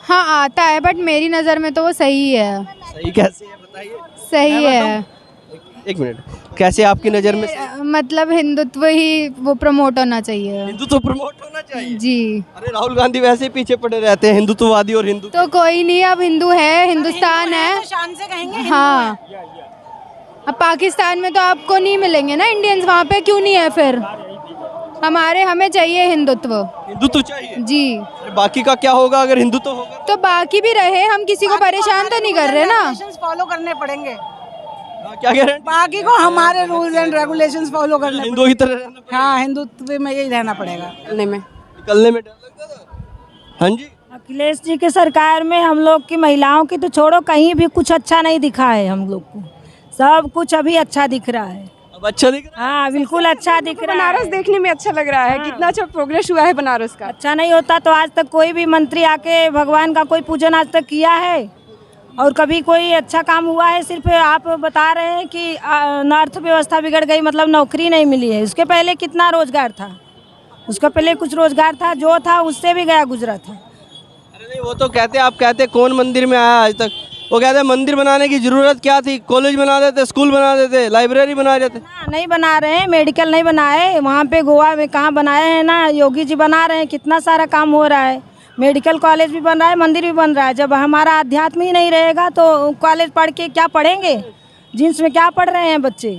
हाँ आता है, बट मेरी नज़र में तो वो सही है। सही कैसे है बताइए। सही है। एक मिनट, कैसे आपकी नज़र में सही? मतलब हिंदुत्व ही वो प्रमोट होना चाहिए। हिंदुत्व प्रमोट होना चाहिए। जी। अरे राहुल गांधी वैसे ही पीछे पड़े रहते हैं हिंदुत्ववादी और हिंदू। तो कोई नहीं, अब हिंदू है, हिंदुस्तान है। शान से कहेंगे हाँ, अब पाकिस्तान में तो आपको नहीं मिलेंगे ना इंडियंस, वहाँ पे क्यों नहीं है फिर? हमें चाहिए हिंदुत्व। हिंदुत्व चाहिए जी। अरे बाकी का क्या होगा अगर हिंदुत्व होगा? तो बाकी भी रहे, हम किसी को परेशान तो नहीं कर रहे ना। फॉलो करने पड़ेंगे। क्या कह रहे हैं? बाकी को हमारे रूल्स एंड रेगुलेशंस फॉलो करने हिंदू की तरह रहना पड़ेंगे। हाँ, हिंदुत्व में यही रहना पड़ेगा। निकलने में डर लगता था। हाँ जी। अखिलेश जी के सरकार में हम लोग की महिलाओं की तो छोड़ो, कहीं भी कुछ अच्छा नहीं दिखा है हम लोग को। सब कुछ अभी अच्छा दिख रहा है। अब अच्छा दिख रहा है। हाँ बिल्कुल अच्छा दिख रहा है। बनारस देखने में अच्छा लग रहा है। कितना अच्छा प्रोग्रेस हुआ है बनारस का। अच्छा नहीं होता तो आज तक कोई भी मंत्री आके भगवान का कोई पूजन आज तक किया है? और कभी कोई अच्छा काम हुआ है? सिर्फ आप बता रहे हैं कि अर्थव्यवस्था बिगड़ गई, मतलब नौकरी नहीं मिली है। उसके पहले कितना रोजगार था? उसका पहले कुछ रोजगार था, जो था उससे भी गया गुजरा था। अरे नहीं, वो तो कहते आप कहते कौन मंदिर में आया आज तक? वो कहते हैं मंदिर बनाने की जरूरत क्या थी? कॉलेज बना देते, स्कूल बना देते, लाइब्रेरी बना देते। नहीं बना रहे हैं, मेडिकल नहीं बनाए। वहाँ पे गोवा में कहाँ बनाए हैं ना, योगी जी बना रहे हैं। कितना सारा काम हो रहा है, मेडिकल कॉलेज भी बन रहा है, मंदिर भी बन रहा है। जब हमारा अध्यात्म ही नहीं रहेगा तो कॉलेज पढ़ के क्या पढ़ेंगे? जींस में क्या पढ़ रहे हैं बच्चे?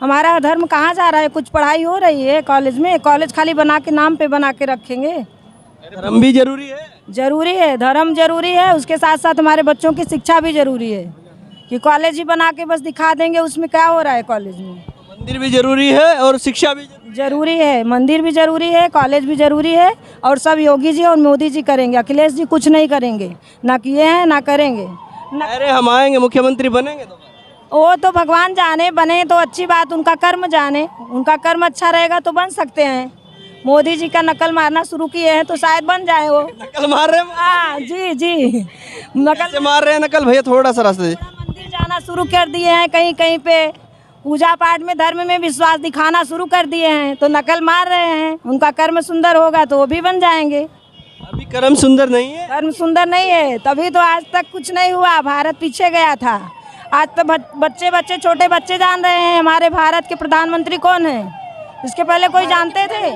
हमारा धर्म कहाँ जा रहा है? कुछ पढ़ाई हो रही है कॉलेज में? कॉलेज खाली बना के नाम पे बना के रखेंगे। धर्म भी जरूरी है। जरूरी है, धर्म जरूरी है, उसके साथ साथ हमारे बच्चों की शिक्षा भी जरूरी है। कि कॉलेज ही बना के बस दिखा देंगे, उसमें क्या हो रहा है कॉलेज में? मंदिर भी जरूरी है और शिक्षा भी जरूरी है। मंदिर भी जरूरी है, कॉलेज भी जरूरी है, और सब योगी जी और मोदी जी करेंगे। अखिलेश जी कुछ नहीं करेंगे, ना किए हैं ना करेंगे। अरे हम आएंगे, मुख्यमंत्री बनेंगे तो वो तो भगवान जाने, बने तो अच्छी बात, उनका कर्म जाने। उनका कर्म अच्छा रहेगा तो बन सकते हैं। मोदी जी का नकल मारना शुरू किए हैं तो शायद बन जाए वो। नकल मार रहे हैं? हाँ जी जी, नकल से मार रहे हैं नकल। भैया थोड़ा सा रास्ते मंदिर जाना शुरू कर दिए हैं, कहीं कहीं पे पूजा पाठ में, धर्म में विश्वास दिखाना शुरू कर दिए हैं, तो नकल मार रहे हैं। उनका कर्म सुंदर होगा तो वो भी बन जाएंगे। अभी कर्म सुंदर नहीं है। कर्म सुंदर नहीं है, तभी तो आज तक कुछ नहीं हुआ। भारत पीछे गया था। आज तो बच्चे छोटे बच्चे जान रहे हैं हमारे भारत के प्रधानमंत्री कौन है। इसके पहले कोई जानते थे?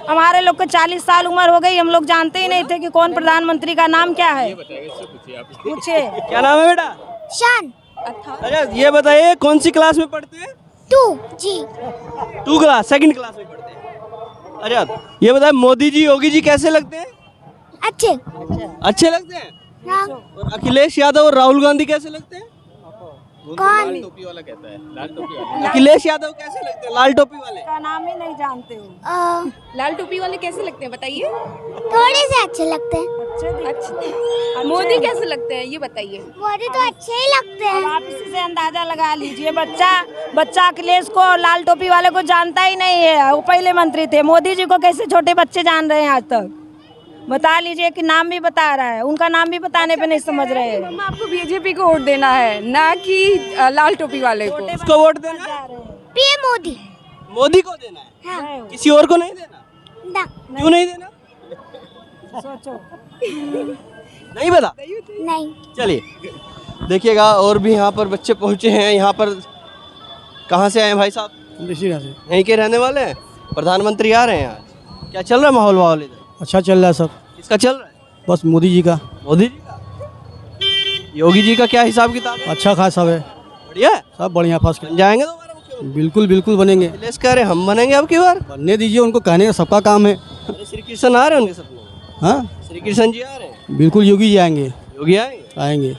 हमारे लोग को 40 साल उम्र हो गई, हम लोग जानते ही नहीं थे कि कौन प्रधानमंत्री का नाम क्या है। पूछिए। क्या नाम है बेटा? शान। अच्छा ये बताइए कौन सी क्लास में पढ़ते हैं? 2 जी। 2 क्लास, सेकंड क्लास में पढ़ते हैं। अच्छा ये बताइए मोदी जी योगी जी कैसे लगते हैं? अच्छे। अच्छे लगते हैं। हाँ। और अखिलेश यादव और राहुल गांधी कैसे लगते हैं? कौन? टोपी वाला कहता है, लाल टोपी वाला। अखिलेश यादव कैसे लगते हैं? लाल टोपी वाले का नाम ही नहीं जानते हो। लाल टोपी वाले कैसे लगते हैं बताइए? थोड़े से अच्छे लगते हैं। अच्छे। मोदी कैसे लगते हैं ये बताइए? मोदी तो अच्छे ही लगते हैं। आप इसी से अंदाजा लगा लीजिए। बच्चा अखिलेश को और लाल टोपी वाले को जानता ही नहीं है। वो पहले मंत्री थे। मोदी जी को कैसे छोटे बच्चे जान रहे हैं आज तक? बता लीजिए कि नाम भी बता रहा है, उनका नाम भी बताने पे नहीं समझ रहे हैं। मम्मा आपको बीजेपी को वोट देना है, ना कि लाल टोपी वाले को। किसको वोट देना है? पीएम मोदी। मोदी को देना है। हाँ। किसी और को नहीं देना? ना। क्यों नहीं देना? सोचो। नहीं बता? नहीं। चलिए देखिएगा और भी यहाँ पर बच्चे पहुँचे हैं। यहाँ पर कहाँ से आए हैं भाई साहब? यहीं के रहने वाले हैं। प्रधानमंत्री आ रहे हैं आज। क्या चल रहा है माहौल इधर? अच्छा चल रहा है सब। किसका चल रहा है? बस मोदी जी का। मोदी जी का। योगी जी का क्या हिसाब किताब है? अच्छा खासा है, बढ़िया है? सब बढ़िया फर्स्ट। बन जाएंगे दोबारा मुख्यमंत्री? बिल्कुल बिल्कुल बनेंगे। अखिलेश कह रहे हम बनेंगे अब की बार। बनने दीजिए, उनको कहने का सबका काम है। अरे श्री कृष्ण आ रहे हैं उनके सपने में। हाँ श्री कृष्ण जी आ रहे हैं। बिल्कुल योगी जी आएंगे। योगी आएंगे? आएंगे।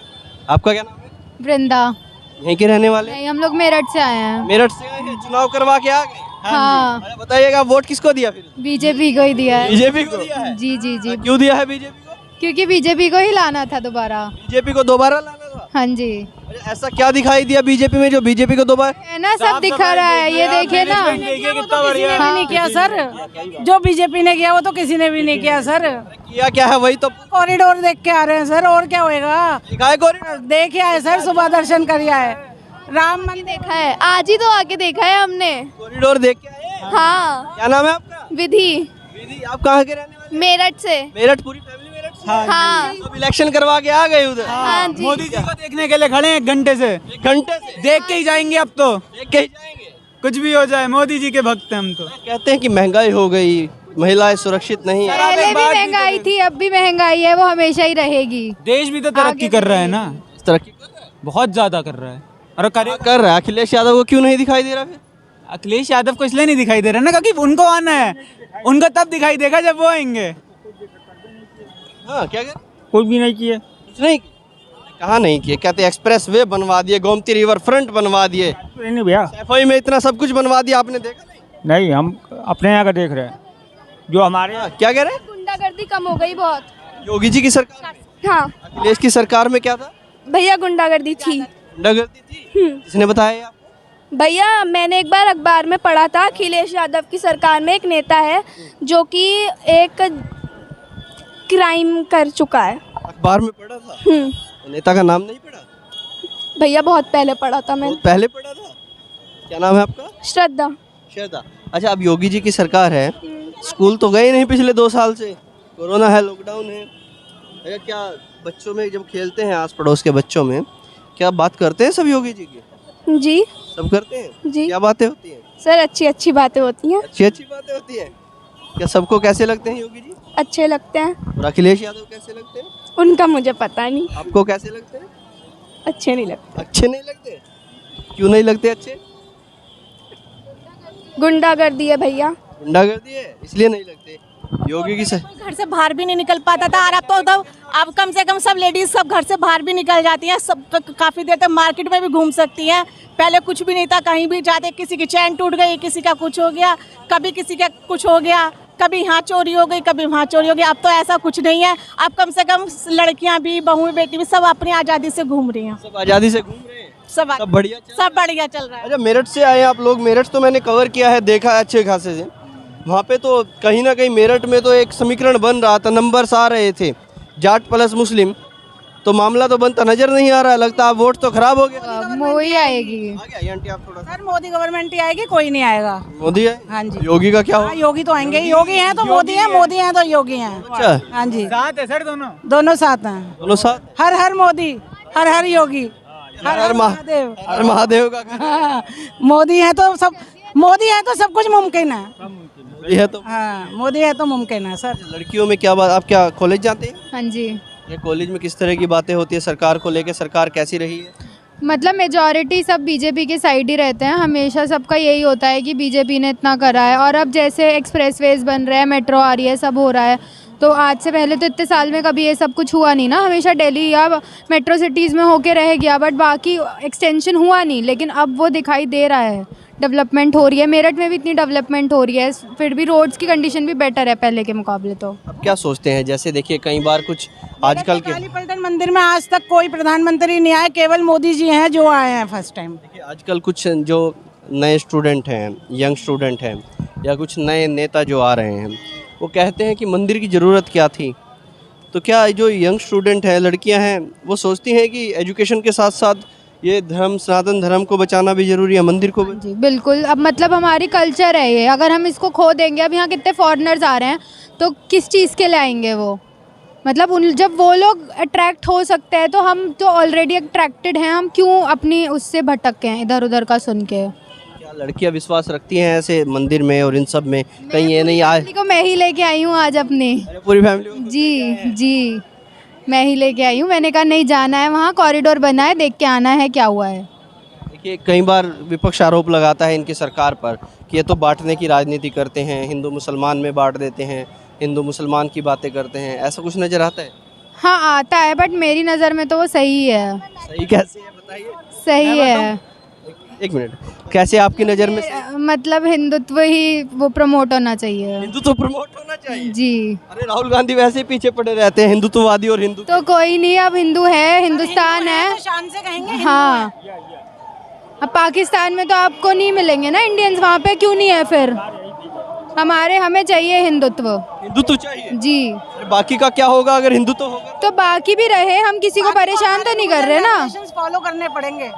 आपका क्या नाम है? वृंदा। यहीं के रहने वाले? नहीं, हम लोग मेरठ से आए हैं। मेरठ से आए हैं, चुनाव करवा के आ गए। हाँ। अरे बताइएगा वोट किसको दिया फिर? बीजेपी को ही दिया है। बीजेपी को दिया है? जी जी जी। क्यों दिया है बीजेपी को? क्योंकि बीजेपी को ही लाना था दोबारा। बीजेपी को दोबारा लाना था? हाँ जी। अरे ऐसा क्या दिखाई दिया बीजेपी में जो बीजेपी को दोबारा? है ना, सब दिखा रहा है, ये देखिए ना। कितना बढ़िया। हाँ। नहीं किया सर, जो बीजेपी ने किया वो तो किसी ने भी नहीं किया सर। किया क्या है वही तो। कॉरिडोर देख के आ रहे हैं सर, और क्या होएगा? दिखाए कॉरिडोर? देखे आए सर, सुबह दर्शन कर आए। राम मंदिर देखा है, आज ही तो आके देखा है हमने। कॉरिडोर देख के आए? हाँ। क्या नाम है आपका? विधि। विधि। आप कहाँ के रहने वाले? मेरठ से। मेरठ। पूरी फैमिली मेरठ हाँ अब इलेक्शन करवा के आ गए उधर। हाँ जी। मोदी जी को देखने के लिए खड़े हैं 1 घंटे से, 1 घंटे से देख के ही जाएंगे अब तो, देख के ही जाएंगे। कुछ भी हो जाए मोदी जी के भक्त हैं हम तो। कहते हैं कि महंगाई हो गई, महिलाएं सुरक्षित नहीं है। पहले भी महंगाई थी, अब भी महंगाई है, वो हमेशा ही रहेगी। देश भी तो तरक्की कर रहा है ना, तरक्की कर रहा है, बहुत ज्यादा कर रहा है। और करे कर रहा है। अखिलेश यादव को क्यों नहीं दिखाई दे रहा फिर? अखिलेश यादव को इसलिए नहीं दिखाई दे रहा ना क्योंकि उनको आना है, उनको तब दिखाई देगा जब वो आएंगे। हाँ क्या कर? कुछ भी नहीं किए। कुछ नहीं, कहाँ नहीं किए? कहते एक्सप्रेस वे बनवा दिए, गोमती रिवर फ्रंट बनवा दिए, नहीं भैया, सैफई में इतना सब कुछ बनवा दिया, आपने देखा नहीं? नहीं हम अपने यहाँ का देख रहे हैं जो हमारे हाँ, क्या कह रहे हैं? गुंडागर्दी कम हो गई बहुत। योगी जी की सरकार, हाँ अखिलेश की सरकार में क्या था? भैया गुंडागर्दी थी। गुंडागर्दी थी। किसने बताया आपको? भैया मैंने एक बार अखबार में पढ़ा था, अखिलेश यादव की सरकार में एक नेता है जो कि एक क्राइम कर चुका है। अखबार में पढ़ा था? नेता का नाम नहीं पढ़ा? भैया बहुत पहले पढ़ा था मैंने। बहुत पहले पढ़ा था। क्या नाम है आपका? श्रद्धा। श्रद्धा। अच्छा, अब योगी जी की सरकार है, स्कूल तो गए नहीं पिछले 2 साल से, कोरोना है, लॉकडाउन है। अच्छा, क्या बच्चों में जब खेलते हैं आस पड़ोस के बच्चों में, क्या बात करते हैं सब योगी जी की? जी सब करते हैं? जी। क्या बातें होती हैं? सर अच्छी अच्छी बातें होती हैं। अच्छी अच्छी बातें होती हैं। क्या सबको कैसे लगते हैं योगी जी? अच्छे लगते हैं। और अखिलेश यादव कैसे लगते हैं? उनका मुझे पता नहीं। आपको कैसे लगते हैं? अच्छे नहीं लगते। अच्छे नहीं लगते? क्यों नहीं लगते अच्छे? गुंडागर्दी है भैया। गुंडागर्दी है इसलिए नहीं लगते। योगी की घर से बाहर भी नहीं निकल पाता था, और अब कम से कम सब लेडीज सब घर से बाहर भी निकल जाती हैं, सब काफ़ी देर तक मार्केट में भी घूम सकती हैं। पहले कुछ भी नहीं था, कहीं भी जाते किसी की चैन टूट गई, किसी का कुछ हो गया, कभी किसी का कुछ हो गया, कभी यहाँ चोरी हो गई, कभी वहाँ चोरी हो गई। अब तो ऐसा कुछ नहीं है, अब कम से कम लड़कियाँ भी, बहुएं, बेटी भी सब अपनी आज़ादी से घूम रही हैं। सब आज़ादी से घूम रहे हैं, सब बढ़िया चल रहा है। अच्छा, मेरठ से आए आप लोग? मेरठ तो मैंने कवर किया है, देखा है अच्छे खासे से। वहाँ पे तो कहीं ना कहीं मेरठ में तो एक समीकरण बन रहा था, नंबर्स आ रहे थे, जाट प्लस मुस्लिम, तो मामला तो बनता नजर नहीं आ रहा है। लगता है वोट तो खराब हो गया। मोदी आएगी। आ गया ये आंटी, आप थोड़ा सा। सर मोदी गवर्नमेंट ही आएगी, कोई नहीं आएगा। मोदी है? हाँ जी। योगी का क्या हो? हाँ, योगी तो आएंगे, योगी हैं तो मोदी हैं, मोदी हैं तो योगी हैं। अच्छा, हाँ जी, साथ है सर दोनों। दोनों साथ हैं। दोनों साथ। हर हर मोदी, हर हर योगी, हर महादेव। हर महादेव का हाँ, मोदी है तो सब, मोदी है तो सब कुछ मुमकिन है। ये है तो। हाँ, मोदी है तो मुमकिन है सर। लड़कियों में क्या बात, आप क्या कॉलेज जाते हैं? हाँ जी। ये कॉलेज में किस तरह की बातें होती है सरकार को लेके? सरकार कैसी रही है? मतलब मेजॉरिटी सब बीजेपी के साइड ही रहते हैं, हमेशा सबका यही होता है कि बीजेपी ने इतना करा है। और अब जैसे एक्सप्रेसवेज बन रहे हैं, मेट्रो आ रही है, सब हो रहा है, तो आज से पहले तो इतने साल में कभी ये सब कुछ हुआ नहीं ना। हमेशा दिल्ली या मेट्रो सिटीज़ में होके रह गया, बट बाकी एक्सटेंशन हुआ नहीं। लेकिन अब वो दिखाई दे रहा है, डेवलपमेंट हो रही है। मेरठ में भी इतनी डेवलपमेंट हो रही है, फिर भी रोड्स की कंडीशन भी बेटर है पहले के मुकाबले। तो अब क्या सोचते हैं, जैसे देखिए कई बार कुछ आजकल के, काली पलटन मंदिर में आज तक कोई प्रधानमंत्री नहीं आए, केवल मोदी जी हैं जो आए हैं फर्स्ट टाइम। देखिए आजकल कुछ जो नए स्टूडेंट हैं, यंग स्टूडेंट हैं, या कुछ नए नेता जो आ रहे हैं, वो कहते हैं कि मंदिर की ज़रूरत क्या थी। तो क्या जो यंग स्टूडेंट हैं, लड़कियां हैं, वो सोचती हैं कि एजुकेशन के साथ साथ ये धर्म, सनातन धर्म को बचाना भी जरूरी है, मंदिर को? जी बिल्कुल। अब मतलब हमारी कल्चर है ये, अगर हम इसको खो देंगे, अब यहाँ कितने फॉरेनर्स आ रहे हैं, तो किस चीज़ के लिए आएंगे वो? मतलब उन जब वो लोग अट्रैक्ट हो सकते हैं, तो हम तो ऑलरेडी अट्रैक्टेड हैं, हम क्यों अपनी उससे भटक हैं इधर उधर का सुन के? क्या लड़कियां विश्वास रखती हैं ऐसे मंदिर में और इन सब में? कहीं ये नहीं आए? को मैं ही लेके आई हूँ आज अपनी। पूरी फैमिली? जी जी, मैं ही लेके आई हूँ। मैंने कहा नहीं, जाना है वहाँ, कॉरिडोर बना है, देख के आना है क्या हुआ है। देखिए कई बार विपक्ष आरोप लगाता है इनकी सरकार पर कि ये तो बांटने की राजनीति करते हैं, हिंदू मुसलमान में बांट देते हैं, हिंदू मुसलमान की बातें करते हैं, ऐसा कुछ नज़र आता है? हाँ आता है, बट मेरी नज़र में तो वो सही है। सही कैसे है बताइए? सही है। एक मिनट, कैसे आपकी नज़र में? मतलब हिंदुत्व ही वो प्रमोट होना चाहिए। हिंदुत्व प्रमोट होना चाहिए जी। अरे राहुल गांधी वैसे ही पीछे पड़े रहते हैं, हिंदुत्ववादी और हिंदू। तो कोई नहीं, अब हिंदू है, हिंदुस्तान है, शान से कहेंगे। हाँ। अब पाकिस्तान में तो आपको नहीं मिलेंगे ना इंडियंस, वहाँ पे क्यों नहीं है फिर? हमें चाहिए हिंदुत्व। हिंदुत्व चाहिए जी। अरे बाकी का क्या होगा अगर हिंदुत्व होगा? तो बाकी भी रहे, हम किसी को परेशान तो नहीं कर रहे ना। फॉलो करने पड़ेंगे।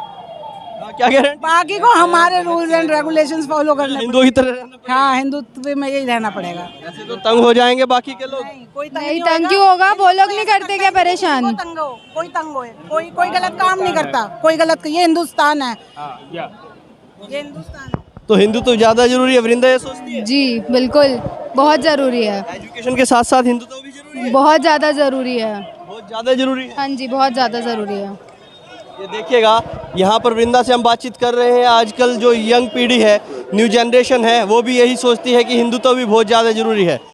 क्या कह रहे हैं? बाकी को हमारे रूल्स एंड रेगुलेशंस फॉलो करने हिंदू की तरह रहना पड़ेंगे। हाँ, हिंदुत्व में यही रहना पड़ेगा। ऐसे तो तंग हो जाएंगे बाकी के लोग। कोई नहीं तंग क्यों होगा, वो लोग नहीं करते क्या परेशान? कोई तंग हो, कोई गलत काम नहीं करता, कोई गलत, ये हिंदुस्तान है, ये हिंदुस्तान है। तो हिंदू तो ज़्यादा जरूरी है, वृंदा ये सोचती है। जी बिल्कुल, बहुत ज़रूरी है। एजुकेशन के साथ साथ हिंदुत्व भी जरूरी है। बहुत ज़्यादा ज़रूरी है। बहुत ज़्यादा जरूरी है। हाँ जी, बहुत ज़्यादा ज़रूरी है। ये देखिएगा, यहाँ पर वृंदा से हम बातचीत कर रहे हैं। आजकल जो यंग पीढ़ी है, न्यू जनरेशन है, वो भी यही सोचती है कि हिंदुत्व भी बहुत ज़्यादा जरूरी है।